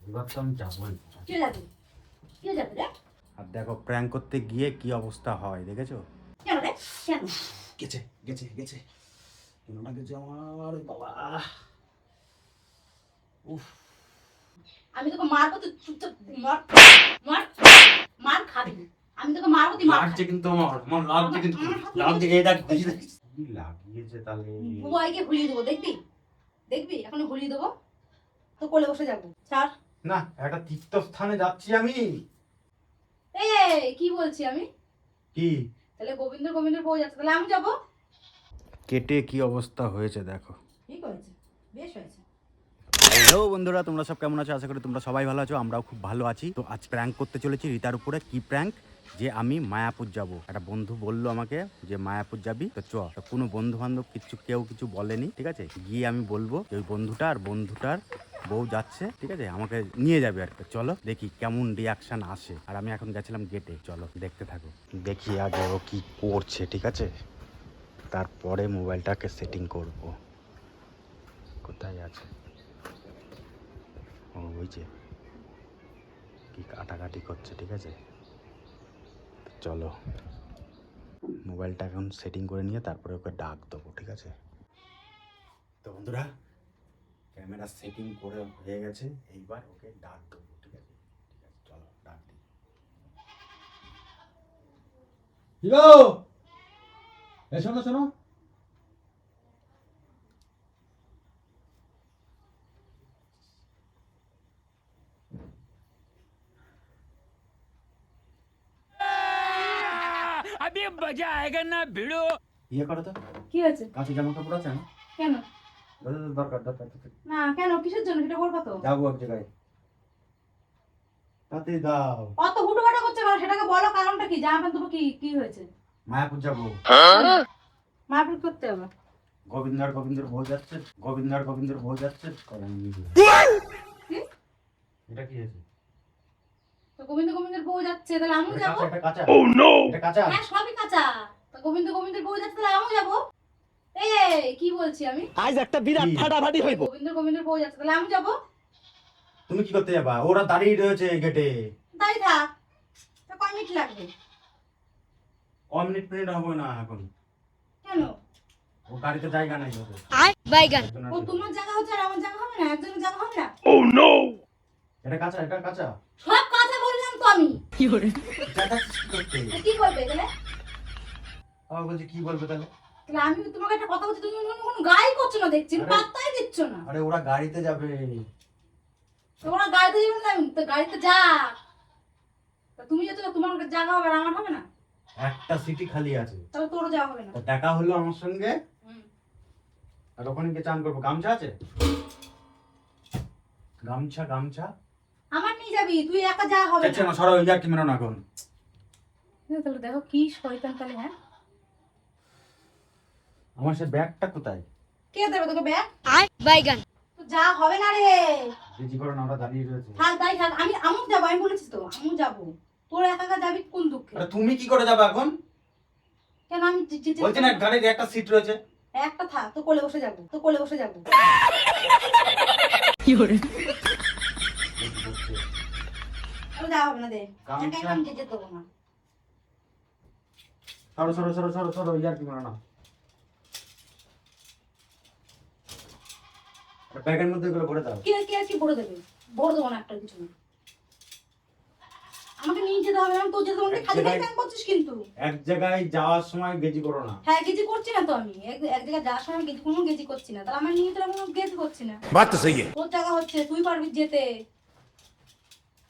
এবার তো আমি যাবোই। কে যাবে? কে যাবে রে? আর দেখো প্র্যাঙ্ক করতে গিয়ে কি অবস্থা হয় দেখেছো? কেন রে? কেন? গেছে গেছে গেছে কেননা গেছে আমার বাবা। উফ, আমি তোকে মারবো, তুই চুপচাপ মার। মার, মার খাবি। আমি তোকে মারবো, তুই মার লাগছে খাবি। কিন্তু আমার লাগছে কিন্তু লাগছে এই দেখ দেখি দেখি কি লাগিয়েছে তাহলে। বুয়াইকে ভুলিয়ে দেবো, দেখবি? দেখবি এখন ভুলিয়ে দেবো, তো কোলে বসে যাবো। ছাড়। না একটা তীর্থস্থানে যাচ্ছি আমি। এই কি বলছি আমি? কি তাহলে গোবিন্দের বউ যাচ্ছে, তাহলে আমি যাবো। কেটে কি অবস্থা হয়েছে দেখো। ঠিক হয়েছে, বেশ হয়েছে। হ্যালো বন্ধুরা, তোমরা সব কেমন আছো? আশা করি তোমরা সবাই ভালো আছো, আমরাও খুব ভালো আছি। তো আজ প্র্যাঙ্ক করতে চলেছি রিতার উপরে। কি প্র্যাঙ্ক? যে আমি মায়াপুর যাব। একটা বন্ধু বললো আমাকে যে মায়াপুর যাবি, তো চ। তো কোনো বন্ধু বান্ধব কেউ কিছু বলেনি, ঠিক আছে? গিয়ে আমি বলবো যে ওই বন্ধুটা আর বন্ধুটার বউ যাচ্ছে, ঠিক আছে, আমাকে নিয়ে যাবে আর কি। চলো দেখি কেমন রিয়াকশন আসে। আর আমি এখন গেছিলাম গেটে, চলো দেখতে থাকো। দেখি আগে ও কি করছে, ঠিক আছে, তারপরে মোবাইলটাকে সেটিং করব। কোথায় আছে? ও ওই যে কি কাটাকাটি করছে, ঠিক আছে। চলো মোবাইলটা এখন সেটিং করে নিয়ে তারপরে ওকে ডাক দেবো, ঠিক আছে। তো বন্ধুরা, ক্যামেরা সেটিং করে হয়ে গেছে, এইবার ওকে ডাক দেবো, ঠিক আছে। ঠিক আছে, চলো ডাক দিই। হিরো, শোনো শোনো। अभी मजा आएगा ना भिड़ो। ইয়ে করো তো, কি হয়েছে? কাছে জামা কাপড় আছে না? কেন? দরকার দরকার। না কেন, কিসের জন্য সেটা বলবা তো। যাবো এক জায়গায়, তাতে দাও। অত হুটোপাটা করছে কেন সেটাকে বলো, কারণটা কি? জামা প্যান্ট দেবো, কি কি হয়েছে? মায়াপুর যাবো। মারপিট করতে হবে? গোবিন্দের বউ যাচ্ছে, গোবিন্দের বউ যাচ্ছে। কি? এটা কি হয়েছে? তো গোবিন্দের বউ যাচ্ছে, তাহলে আমিও এটা যাবো। কাঁচা, এটা কাঁচা। এটা কাঁচা। হ্যাঁ সবই কাঁচা। তো গোবিন্দের বউ যাচ্ছে, তাহলে আমিও যাবো। এই কি বলছি আমি? आज একটা বিরাট ফাটাফাটি হইব। গোবিন্দের বউ যাচ্ছে, তাহলে আমি যাবো। তুমি কি করতে যাবা? ওরা দাঁড়িয়ে রয়েছে গেটে। তাই থাক। তো কয় মিনিট লাগবে? মিনিট হবে না এখন। কেন? ও গাড়িতে জায়গা নাই ওদের। বাইগান ও তোমার জায়গা হচ্ছে আর আমার জায়গা হবে না? একজনের জায়গা হবে না? Oh no! এটা কাঁচা, এটা কাঁচা। সব কথা বললাম তো আমি। চেঁচাচ্ছিস কি করতে? তো কি বলবে তাহলে? আবার বলছি কি বলবে তাহলে? তাহলে আমি তোমাকে একটা কথা বলছি, তুমি কোনো গায়ে করছো না দেখছি, আরে- পাত্তাই দিচ্ছ না। আরে ওরা গাড়িতে যাবে। তোমরা গাড়িতে যাবে না, তো গাড়িতে যা। তা তুমি যেতে, তোমার জায়গা হবে আর আমার হবে না? একটা সিটি খালি আছে। তাহলে তোরও যাওয়া হবে না। তো দেখা হলো আমার সঙ্গে, হুম। আর ওখানে গিয়ে চান করবো। গামছা আছে? গামছা গামছা। আমার নিয়ে যাবি, তুই একা যা হবে আচ্ছা না। না, সরো ইয়ার কি মেরো না এখন। তাহলে দেখো কি শয়তান তাহলে। হ্যাঁ, আমার সে ব্যাগটা কোথায়? কে দেবে তোকে ব্যাগ? বাইগান তো যা হবে না রে। বেশি করে না, ওরা দাঁড়িয়ে রয়েছে। থাক তাই থাক, আমি যাবো, আমি বলেছি তো আমি যাবো। তোর একা একা যাবি কোন দুঃখে? আরে তুমি কি করে যাবে এখন? কেন আমি বলছি না গাড়ির একটা সিট রয়েছে। একটা থাক, তো কোলে বসে যাবো, তো কোলে বসে যাবো। তো যা হবে না দে। গামছা। একা একা আমি যেতে দেবো না। সরো সরো সরো সরো সরো, ইয়ার কি মেরো না। ব্যাগের মধ্যে এগুলো ভরে দাও। কি কি আর কি ভরে দেবে? ভরে দেবো না একটা কিছু না। আমাকে নিয়ে যেতে হবে না, তোর যেতে হবে না। খালি খালি প্যান করছিস কিন্তু। এক জায়গায় যাওয়ার সময় গেজি করো না। হ্যাঁ গেজি করছি না তো আমি, এক জায়গায় যাওয়ার সময় গেজি, কোনো গেজি করছি না। তাহলে আমার নিয়ে যেতে কোনো গেজি করছি না। बात तो सही है। তোর জায়গা হচ্ছে, তুই পারবি যেতে।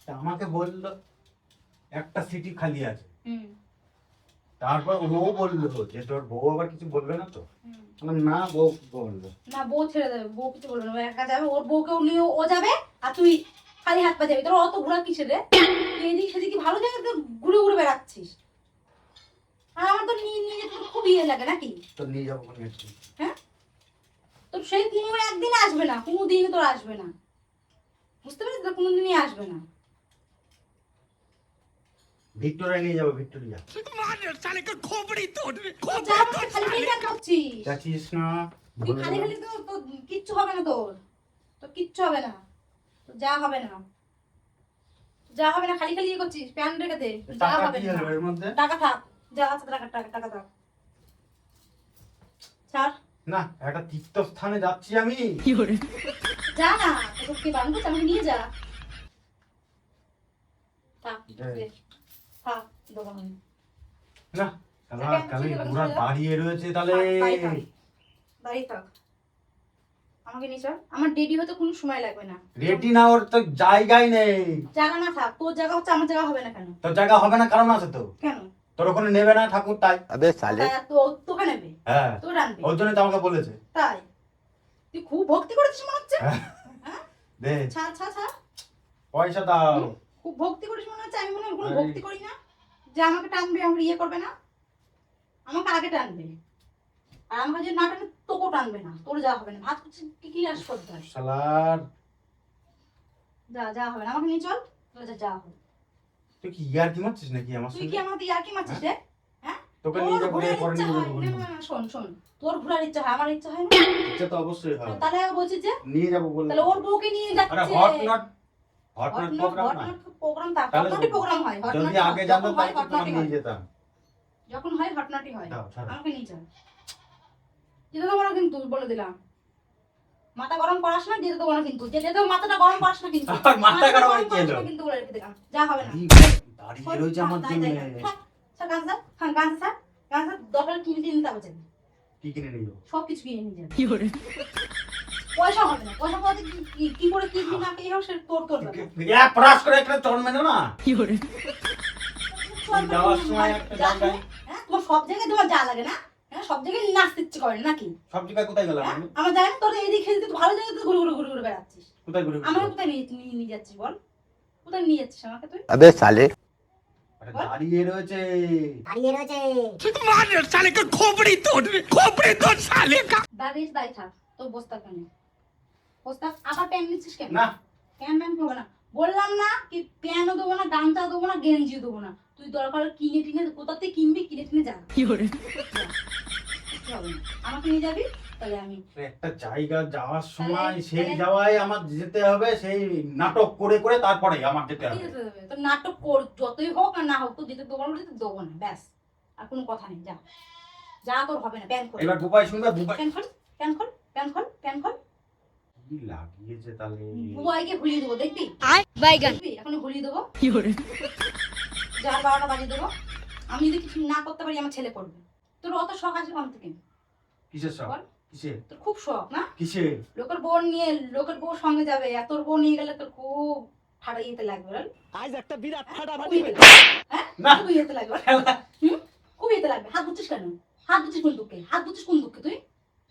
তা আমাকে বললো একটা সিটি খালি আছে। হুম তারপর ও বললো যে তোর বউ আবার কিছু বলবে না তো? হুম। আমি বললাম, না বউ বললো। না বউ ছেড়ে দেবে, বউ কিছু বলবে না, ও একা যাবে, ওর বউকেও নিয়ে ও যাবে, আর তুই খালি হাত পা যাবি। তোর অত ঘোরা কিসের রে? তুই এদিক সেদিকে ভালো জায়গায় তো ঘুরে ঘুরে বেড়াচ্ছিস। আর আমার তো নিয়ে নিয়ে যেতে তোর খুব ইয়ে লাগে নাকি? তো নিয়ে যাবো ওখানে একটু। হ্যাঁ, তোর সেই কোনো একদিন আসবে না, কোনো দিন তোর আসবে না, বুঝতে পারছিস? তোর কোনোদিনই আসবে না। ভিক্টোরিয়া নিয়ে যাবো, ভিক্টোরিয়া। मार साले का खोपड़ी तोड़। তুই যা বলছিস, খালি খালি কেন করছিস? যাচ্ছিস না? তুই খালি খালি তো, তোর কিচ্ছু হবে না, তোর কিচ্ছু হবে না, তোর যা হবে না। যা হবে না, খালি খালি ইয়ে করছিস, প্যান রেখে দে, যা টাকা হবে কি না। হলো এর মধ্যে? টাকা থাক, যা আছে টাকা টাকা টাকা থাক, ছাড়, না, একটা তীর্থস্থানে যাচ্ছি আমি। যা না, তোকে কি বারণ করছে? আমাকে নিয়ে যা, থাক, দে, থাক, দেবো না। না, শালা কালি পুরা দাঁড়িয়ে রয়েছে তাহলে। দাঁড়িয়ে থাক, আমাকে নিয়ে চল, আমার রেডি হতে কোনো সময় লাগবে না। রেডি না, ওর তো জায়গাই নেই। জায়গা না থাক, তোর জায়গা হচ্ছে, আমার জায়গা হবে না কেন? তোর জায়গা হবে না কারণ আছে তো, কেন? তোর ওখানে নেবে না ঠাকুর তাই। তোকে নেবে, হ্যাঁ, তোর আনবে, ওর জন্য তো আমাকে বলেছে। তাই তুই খুব ভক্তি করেছিস মনে হচ্ছে। হ্যাঁ। হ্যাঁ, দে ছাড় ছাড় ছাড়, পয়সা দাও। খুব ভক্তি করিস মনে হচ্ছে। আমি মনে হয় কোনো এই। ভক্তি করি না যে আমাকে টানবে, আমার ইয়ে করবে না, আমাকে আগে টানবে, আর আমাকে যদি না টানবে তোকেও টানবে না, তোর যা হবে না। ভাত করছিস কি কি আস করতে হয়, শালার, যা যা হবে না, আমাকে নিয়ে চল, তোর যা যা হবে। তুই কি ইয়ার কি মারছিস নাকি আমার তুই সঙ্গে? কি আমাকে আর কি মারছিস রে? হ্যাঁ, তোকে তোর নিয়ে যাবো, ঘোরার পরে ইচ্ছা নিয়ে হয়, যাবো। না, না, না, শোন শোন, তোর ঘোরার ইচ্ছা হয়, আমার ইচ্ছা হয় না। ইচ্ছা তো অবশ্যই হয়। তাহলে বলছিস যে নিয়ে যাবো বললে। তাহলে ওর বউকে নিয়ে আরে যাচ্ছে। হট নট প্রোগ্রাম না। প্রোগ্রাম থাক, তাহলে হটনটি প্রোগ্রাম হয়, যদি হটনটি আগে হয়, জানতাম যখন হয় তাহলে তো হটনটি নিয়ে হয়, যেতাম। যখন হয় হটনটি হয়। দাও, ছাড়ো। আমাকে নিয়ে চল, যেতে দেবো না কিন্তু, বলে দিলাম। মাথা গরম করাস না, যেতে দেবো না কিন্তু, যেতে দেবো, মাথাটা গরম করাস না কিন্তু, আর মাথা গরম করাস কি হলো? না কিন্তু, বলে রেখে দিলাম, যা হবে না। দাঁড়িয়ে রয়েছে আমার জন্য। স্যার গান স্যার, হ্যাঁ গান স্যার, গান স্যার, দরকার কিনে কিনে নিতে হবে, কি কিনে নিয়ে যাবো? সব কিছু কিনে নিয়ে যাবে। পয়সা হবে না, পয়সা পাওয়াতে কি করে কি না কি হোক, সে তোর তোর ব্যাপার। এক পড়াশ করে একটা চল মেনে না। চল, যাওয়ার সময় একটা যা, জায়গায়। হ্যাঁ, তোমার সব জায়গায় তোমার যা লাগে না, হ্যাঁ, সব জায়গায় নাচতে ইচ্ছে করে নাকি? সব জায়গায় কোথায় গেলাম হ্যাঁ, আমি? আমার জানি না, তোর এইদিকে খেলতে তো ভালো জায়গায় তো ঘুরে ঘুরে ঘুরে ঘুরে বেড়াচ্ছিস। কোথায় ঘুরে আমার ঘুরে? কোথায় নিয়ে নিয়ে নিয়ে যাচ্ছিস বল? কোথায় নিয়ে যাচ্ছিস আমাকে তুই? আরে দাঁড়িয়ে রয়েছে। मार साले का खोपड़ी तोड़ साले का। দাঁড়িয়ে দাঁড়িয়ে থাক, তোর বস্তা কেন? বস্তা আবার প্যান নিচ্ছিস কেন? না, প্যান প্যান করবো না, বললাম না কি? প্যানও দেবো না, গামছা দেবো না, গেঞ্জিও দেবো না। তুই দরকার হলে কিনে টিনে কোথাতে কিনবি, কিনে টিনে যা, যা। কিছু হবে না। আমাকে নিয়ে যাবি, তাহলে আমি একটা জায়গা যাওয়ার সময় তাহলে- সেই তাহলে- যাওয়ায় আমার যেতে হবে, সেই নাটক করে করে তারপরে আমার যেতে কি হবে। যেতে দেবে? তোর নাটক কর, যতই হোক আর না হোক, তো যেতে দেবো না, যেতে দেবো না, ব্যাস। আর কোনো কথা নেই, যা যা, তোর হবে না। প্যান খোল, এবার বুবাই শুনবে, বুবাই প্যান খোল, প্যান খোল, প্যান খোল, প্যান খোল। কি লাগিয়েছে তাহলে। বুবাইকে ভুলিয়ে দেবো, দেখবি দেখবি, এখন ভুলিয়ে দেবো, যার 12টা বাজিয়ে দেবো। আমি যদি কিছু না করতে পারি, আমার ছেলে করবে। তোর অত শখ আছে কোন থেকে? কিসের সব? বল। কিসের? তোর খুব শখ না? কিসের? লোকের বোন নিয়ে, লোকের বউ সঙ্গে যাবে, আর তোর বউ নিয়ে গেলে তোর খুব ঠাড়া ইয়েতে লাগবে, বল? आज একটা বিরাট খুব ফাটাফাটি ইয়েতে হইব। লাগবে, হ্যাঁ, না। খুব ইয়েতে লাগবে, বল? হুম? খুব ইয়েতে লাগবে। হাত ধুচ্ছিস কেন? হাত ধুচ্ছিস কোন দুঃখে? হাত ধুচ্ছিস কোন দুঃখে তুই?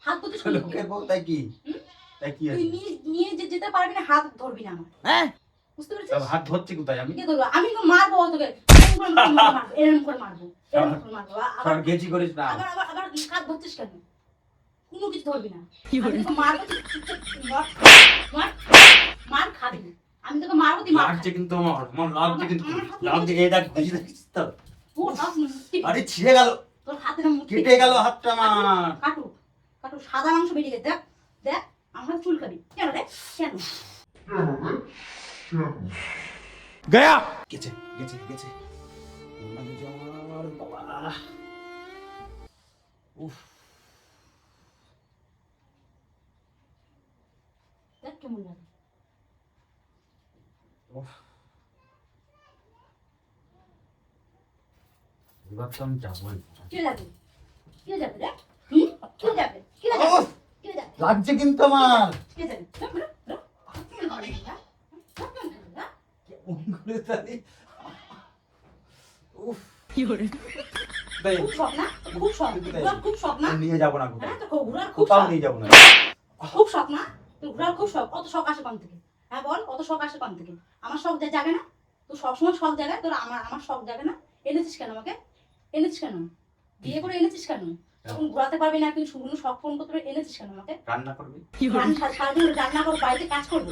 হাত ধুচ্ছিস কোন দুঃখে? লোকের বউ তাই কি? হুম? তাই কি তুই আছে? নিয়ে নিয়ে যে যেতে পারবি না, হাত ধরবি না আমার, হ্যাঁ বুঝতে পেরেছিস? তবে হাত ধরছি কোথায় আমি? কে ধরবো? আমি তো মারবো তোকে, এরকম করে মারবো, এরকম করে মারবো। আবার সর গেছি করিস না। আবার আবার আবার হাত ধরছিস কেন? কোনো কিছু ধরবি না। আমি তোকে মারবো, তুই চুপচাপ মার, মার, মার খাবি। আমি তোকে মারবো, তুই মার লাগছে খাবি। কিন্তু আমার লাগছে কিন্তু। লাগছে, এই দেখ বুঝি দেখিস তো? তোর হাত মুক্তি, আরে ছিঁড়ে গেল, তোর হাতে না মুক্তি। কেটে গেল হাতটা আমার। কাটু, কাটু, সাদা মাংস বেরিয়ে গেছে, দেখ, দেখ, আমরা চুল খাবি। কেন রে? কেন? गया গেছে গেছে গেছে মানে যাওয়ার বাবা। উফ, দেখ কেমন লাগে। উফ। এবার তো আমি যাবোই। কে যাবে? কে যাবে রে? হুম? কে যাবে? কে যাবে? উফ, কে যাবে? লাগছে কিন্তু আমার। কে যাবে? কে যাবে? কে যাবে? কেমন করে জানি। উফ, তাই খুব শখ না? খুব শখ, ঘোরার খুব শখ না? নিয়ে যাবো না কোথাও। হ্যাঁ, তো ঘোরার খুব কোথাও শখ, নিয়ে যাবো না। খুব শখ না? তোর ঘোরার খুব শখ। অত শখ আসে কোন থেকে? হ্যাঁ বল, অত শখ আসে কোন থেকে? আমার শখ জাগে না? তোর সবসময় শখ জাগায়, তোর আমার শখ জাগে না? এনেছিস কেন আমাকে? এনেছিস কেন? বিয়ে করে এনেছিস কেন? তখন ঘোরাতে পারবি না, কিন্তু শুকনো শখ ফোন করতে পারবি, এনেছিস কেন আমাকে? রান্না করবি? সারাদিন রান্না করবো, বাড়িতে কাজ করবো,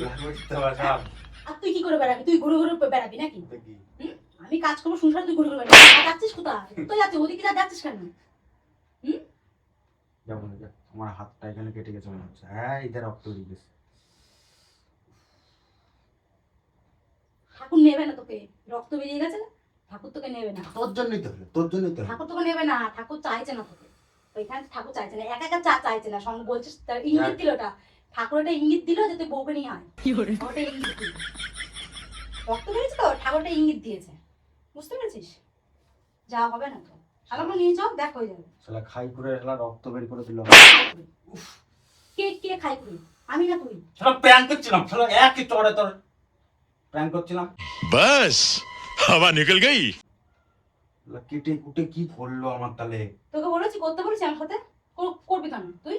আর তুই কি করে বেড়াবি? তুই ঘুরে ঘুরে বেড়াবি নাকি? হুম? আমি কাজ করবো, সংসারে তুই ঘুরে ঘুরে বেড়াবি। আর যাচ্ছিস কোথায়? কোথায় যাচ্ছিস? ওদিকে যাচ্ছিস কেন? হুম? যাবো না, যা। আমার হাতটা এখানে কেটে গেছে মনে হচ্ছে। হ্যাঁ, এদের রক্ত বেরিয়ে গেছে। ঠাকুর নেবে না তোকে, রক্ত বেরিয়ে গেছে, ঠাকুর তোকে নেবে না। তোর জন্যই তো হলো, তোর জন্যই তো হলো। ঠাকুর তোকে নেবে না, ঠাকুর চাইছে না তোকে ওইখানে, ঠাকুর চাইছে না, একা একা চাইছে না, সঙ্গে বলছিস তার ইঙ্গিত দিল, ওটা ঠাকুর একটা ইঙ্গিত দিল যে তুই বউকে নিয়ে আয়, ওটা ইঙ্গিত দিল। রক্ত বেরিয়েছে তো, ঠাকুরটা ইঙ্গিত দিয়েছে, বুঝতে পেরেছিস? যা হবে না তো, আমার নিয়ে যাও, দেখ হয়ে যাবে। শালা খাই করে শালা রক্ত বের করে দিল। কে কে খাই করি, আমি না তুই? শালা প্র্যাঙ্ক করছিলাম, শালা একই চড়ে তোর প্র্যাঙ্ক করছিলাম। बस हवा निकल गई। শালা কেটে কুটে কি করলো আমার তালে। তোকে বলেছি করতে, বলেছি আমার সাথে, করবি কেন তুই?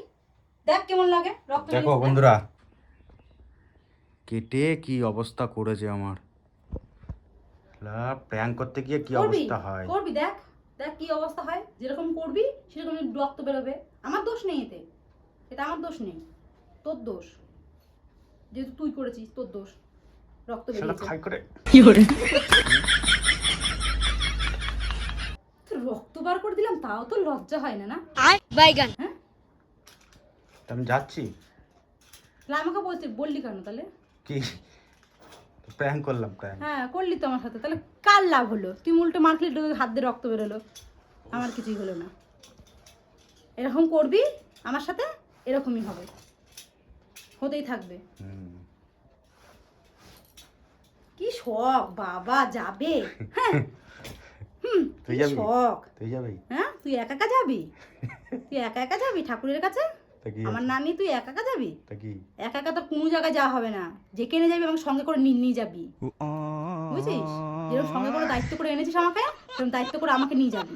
দেখ কেমন লাগে রক্ত দেখো বেরিয়েছে। বন্ধুরা, কেটে কি অবস্থা করেছে আমার। প্র্যাঙ্ক করতে গিয়ে কি করবি, অবস্থা হয়। করবি, দেখ দেখ কি অবস্থা হয়, যেরকম করবি সেরকম রক্ত বেরোবে। আমার দোষ নেই এতে, এটা আমার দোষ নেই, তোর দোষ, যেহেতু তুই করেছিস তোর দোষ, রক্ত শালা বেরিয়েছে। খাই করে তো রক্ত বার করে দিলাম, তাও তো লজ্জা হয় না, না? হ্যাঁ, তা আমি যাচ্ছি। তাহলে আমাকে বললি কেন তাহলে? কি প্র্যাঙ্ক করলাম প্র্যাঙ্ক। হ্যাঁ করলি তো আমার সাথে, তাহলে কার লাভ হলো? তুই উল্টো মারলি, হাত দিয়ে রক্ত বেরোলো, আমার কিছুই হলো না। এরকম করবি আমার সাথে, এরকমই হবে, হতেই থাকবে। কি শখ বাবা, যাবে? হ্যাঁ, তুই কি যাবি? শখ। তুই যাবি? হ্যাঁ, তুই একা একা যাবি? তুই একা একা যাবি ঠাকুরের কাছে? তা কি আমার নানি, তুই একা একা যাবি? তা কি একা একা তোর কোনো জায়গায় যাওয়া হবে না, যেখানে যাবি আমাকে সঙ্গে করে নিয়ে যাবি, বুঝছিস? যেরকম সঙ্গে করে দায়িত্ব করে এনেছিস আমাকে, সেরকম দায়িত্ব করে আমাকে নিয়ে যাবি।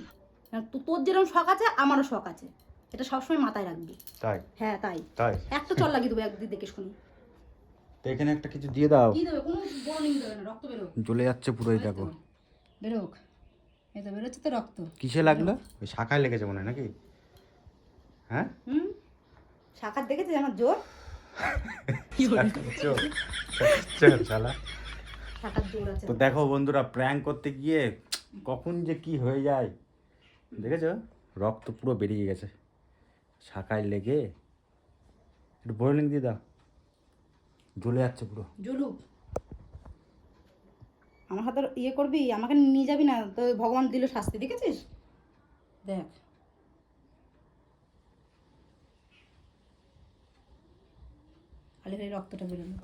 কারণ তোর যেরকম শখ আছে আমারও শখ আছে, এটা সবসময় মাথায় রাখবি। তাই? হ্যাঁ তাই, তাই একটা চল লাগিয়ে দেবো একদিন দেখে শুনি। তো এখানে একটা কিছু দিয়ে দাও। কি দেবে? কোনো বড় নিয়ে দেবে না, রক্ত বেরো, জ্বলে যাচ্ছে পুরোই দেখো। বেরোক, এই তো বেরোচ্ছে তো রক্ত। কিসে লাগলো? ওই শাখায় লেগেছে মনে হয় নাকি? হ্যাঁ শাখার দেখেছিস আমার জোর? চল শালা। শাখার জোর আছে। তো দেখো বন্ধুরা, প্র্যাঙ্ক করতে গিয়ে কখন যে কি হয়ে যায় দেখেছো, রক্ত পুরো বেরিয়ে গেছে শাখায় লেগে। একটু বোরলিং দিয়ে দাও, জ্বলে যাচ্ছে পুরো। জুলুক, আমার হাতে ইয়ে করবি, আমাকে নিয়ে যাবি না তো, ভগবান দিল শাস্তি, দেখেছিস? দেখ খালি খালি রক্তটা বেরোলো।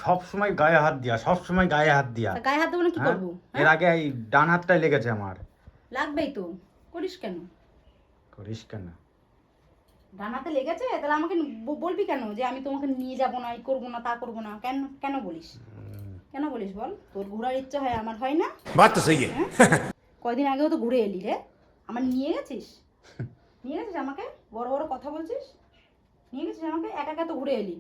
সব সময় গায়ে হাত দিয়া, সব সময় গায়ে হাত দিয়া। তা গায়ে হাত দেবো না কি হ্যাঁ? করবো? এর আগে এই ডান হাতটাই লেগেছে আমার। লাগবেই তো, করিস কেন? করিস কেন? ডানাতে লেগেছে, তাহলে আমাকে বলবি কেন যে আমি তোমাকে নিয়ে যাবো না, এই করবো না, তা করবো না? কেন কেন বলিস? কেন বলিস বল? তোর ঘোরার ইচ্ছা হয়, আমার হয় না? बात तो सही है। কয়দিন আগেও তো ঘুরে এলি রে, আমার নিয়ে গেছিস? নিয়ে গেছিস আমাকে? বড় বড় কথা বলছিস, নিয়ে গেছিস আমাকে, একা একা তো ঘুরে এলি,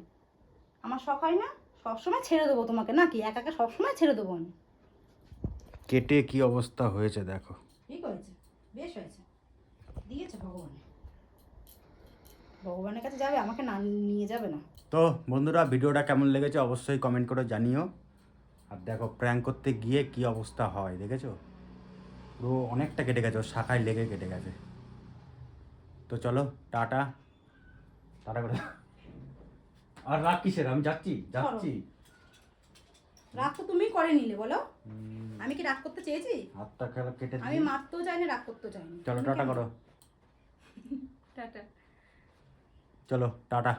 আমার শখ হয় না? সবসময় ছেড়ে দেবো তোমাকে নাকি? একা একা সবসময় ছেড়ে দেবো আমি? কেটে কি অবস্থা হয়েছে দেখো। ঠিক হয়েছে, বেশ হয়েছে, দিয়েছে ভগবান, ভগবানের কাছে যাবে, আমাকে না নিয়ে যাবে না। তো বন্ধুরা, ভিডিওটা কেমন লেগেছে অবশ্যই কমেন্ট করে জানিও। আর দেখো প্র্যাঙ্ক করতে গিয়ে কি অবস্থা হয় দেখেছো, পুরো অনেকটা কেটে গেছে, ওর শাখায় লেগে কেটে গেছে। তো চলো টাটা, টাটা করে দাও। আর রাগ কিসের, আমি যাচ্ছি যাচ্ছি। রাগ তো তুমি করে নিলে, বলো? আমি কি রাগ করতে চেয়েছি? হাতটা খেলা কেটে আমি দিই। মারতেও চাইনি, রাগ করতেও চাইনি। চলো টাটা করো, টাটা। চলো টাটা।